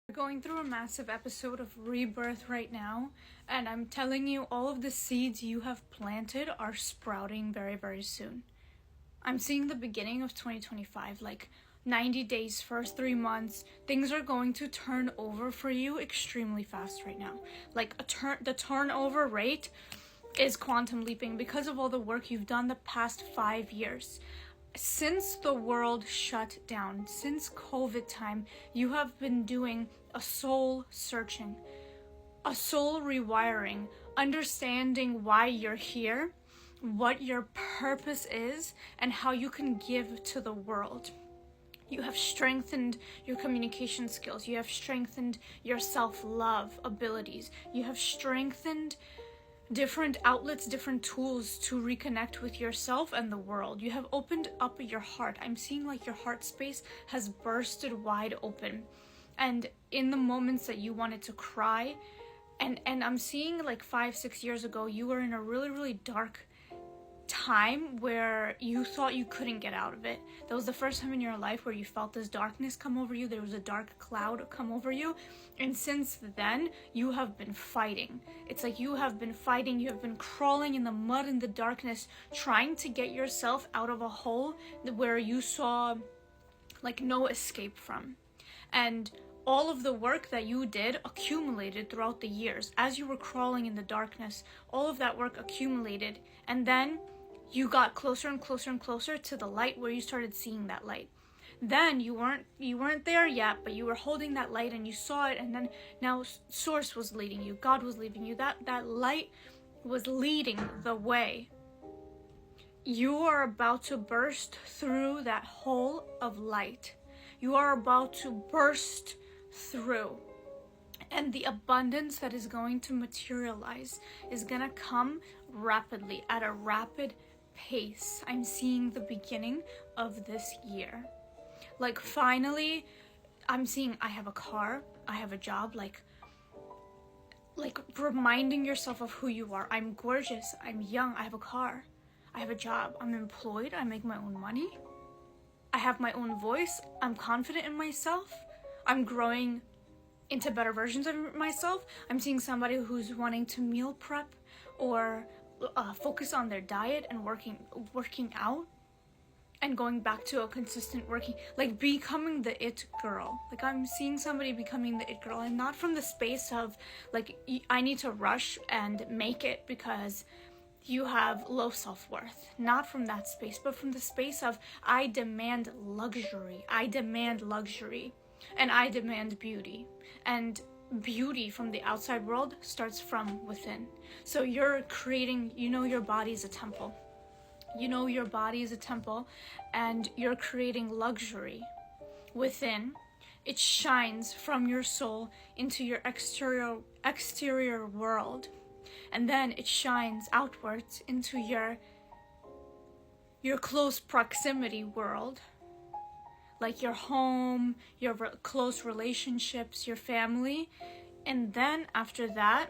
We're going through a massive episode of rebirth right now, and I'm telling you, all of the seeds you have planted are sprouting very, very soon. I'm seeing the beginning of 2025, like 90 days, first 3 months. Things are going to turn over for you extremely fast right now. Like the turnover rate is quantum leaping because of all the work you've done the past 5 years. Since the world shut down, since COVID time, you have been doing a soul searching, a soul rewiring, understanding why you're here, what your purpose is, and how you can give to the world. You have strengthened your communication skills. You have strengthened your self-love abilities. You have strengthened different outlets, different tools to reconnect with yourself and the world. You have opened up your heart. I'm seeing like your heart space has bursted wide open. And in the moments that you wanted to cry, and I'm seeing like 5-6 years ago, you were in a really, really dark time where you thought you couldn't get out of it. That was the first time in your life where you felt this darkness come over you. There was a dark cloud come over you. And since then, you have been fighting. It's like you have been fighting. You have been crawling in the mud and the darkness, trying to get yourself out of a hole where you saw like no escape from. And all of the work that you did accumulated throughout the years. As you were crawling in the darkness, all of that work accumulated. And then you got closer and closer and closer to the light where you started seeing that light. Then you weren't there yet, but you were holding that light and you saw it, and then now Source was leading you, God was leading you, that light was leading the way. You are about to burst through that hole of light. You are about to burst through. And the abundance that is going to materialize is going to come rapidly, at a rapid pace. I'm seeing the beginning of this year. Like finally, I'm seeing I have a car, I have a job, like reminding yourself of who you are. I'm gorgeous, I'm young, I have a car, I have a job, I'm employed, I make my own money, I have my own voice, I'm confident in myself, I'm growing into better versions of myself. I'm seeing somebody who's wanting to meal prep or focus on their diet and working out and going back to a consistent working, like becoming the it girl. Like I'm seeing somebody becoming the it girl, and not from the space of like I need to rush and make it because you have low self-worth. Not from that space, but from the space of I demand luxury. I demand luxury. And I demand beauty. And beauty from the outside world starts from within. So you're creating, your body is a temple. Your body is a temple, and you're creating luxury within. It shines from your soul into your exterior world. And then it shines outwards into your close proximity world. Like your home, your close relationships, your family. And then after that,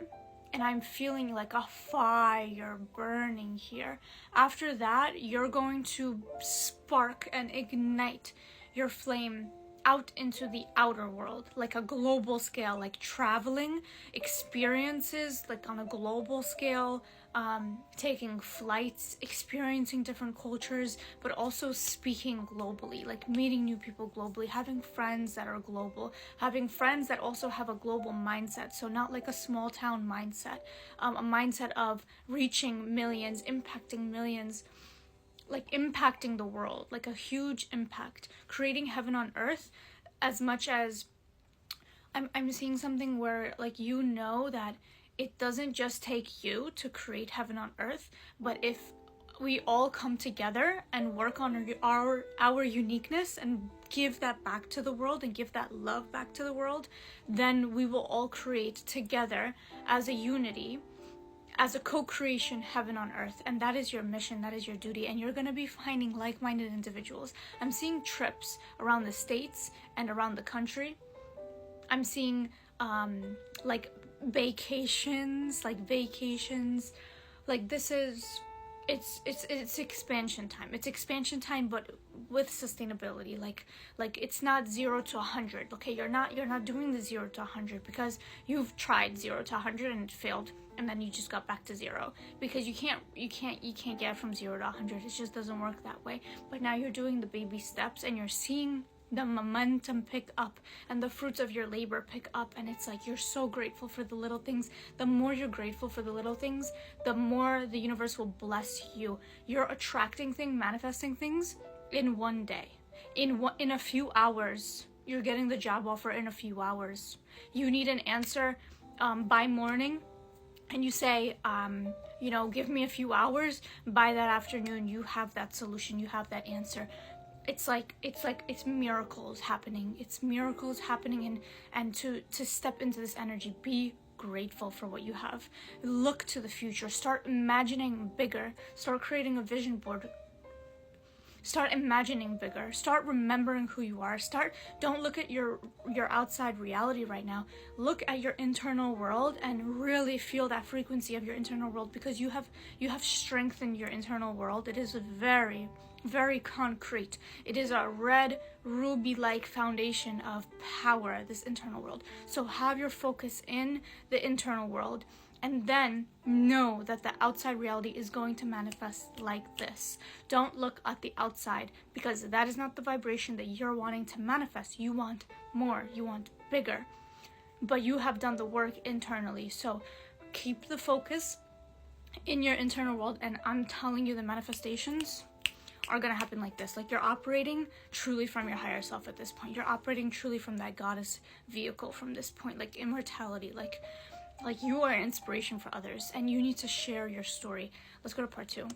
and I'm feeling like a fire burning here. After that, you're going to spark and ignite your flame out into the outer world, like a global scale, like traveling experiences, like on a global scale, taking flights, experiencing different cultures, but also speaking globally, like meeting new people globally, having friends that are global, having friends that also have a global mindset. So not like a small town mindset, a mindset of reaching millions, impacting millions, like impacting the world, like a huge impact, creating heaven on earth. As much as I'm seeing something where like that it doesn't just take you to create heaven on earth, but if we all come together and work on our uniqueness and give that back to the world and give that love back to the world, then we will all create together as a unity, as a co-creation, heaven on earth. And that is your mission, that is your duty, and you're going to be finding like-minded individuals. I'm seeing trips around the states and around the country. I'm seeing like vacations, like this is it's expansion time. It's expansion time, but with sustainability. Like it's not 0 to 100. Okay, you're not doing the 0 to 100 because you've tried 0 to 100 and it failed, and then you just got back to 0, because you can't get from 0 to 100. It just doesn't work that way. But now you're doing the baby steps, and you're seeing the momentum pick up and the fruits of your labor pick up, and it's like you're so grateful for the little things. The more you're grateful for the little things, the more the universe will bless you. You're attracting things, manifesting things in one day, in a few hours. You're getting the job offer in a few hours. You need an answer by morning, and you say, give me a few hours. By that afternoon, you have that solution, you have that answer. It's miracles happening. It's miracles happening, and to step into this energy, be grateful for what you have. Look to the future. Start imagining bigger. Start creating a vision board. Start imagining bigger. Start remembering who you are. Don't look at your outside reality right now. Look at your internal world and really feel that frequency of your internal world, because you have strengthened your internal world. It is very, very concrete. It is a red ruby-like foundation of power, this internal world. So have your focus in the internal world, and then know that the outside reality is going to manifest like this. Don't look at the outside, because that is not the vibration that you're wanting to manifest. You want more, you want bigger, but you have done the work internally. So keep the focus in your internal world, and I'm telling you, the manifestations are going to happen like this. Like, you're operating truly from your higher self at this point. You're operating truly from that goddess vehicle from this point, like immortality. Like you are an inspiration for others, and you need to share your story. Let's go to part 2.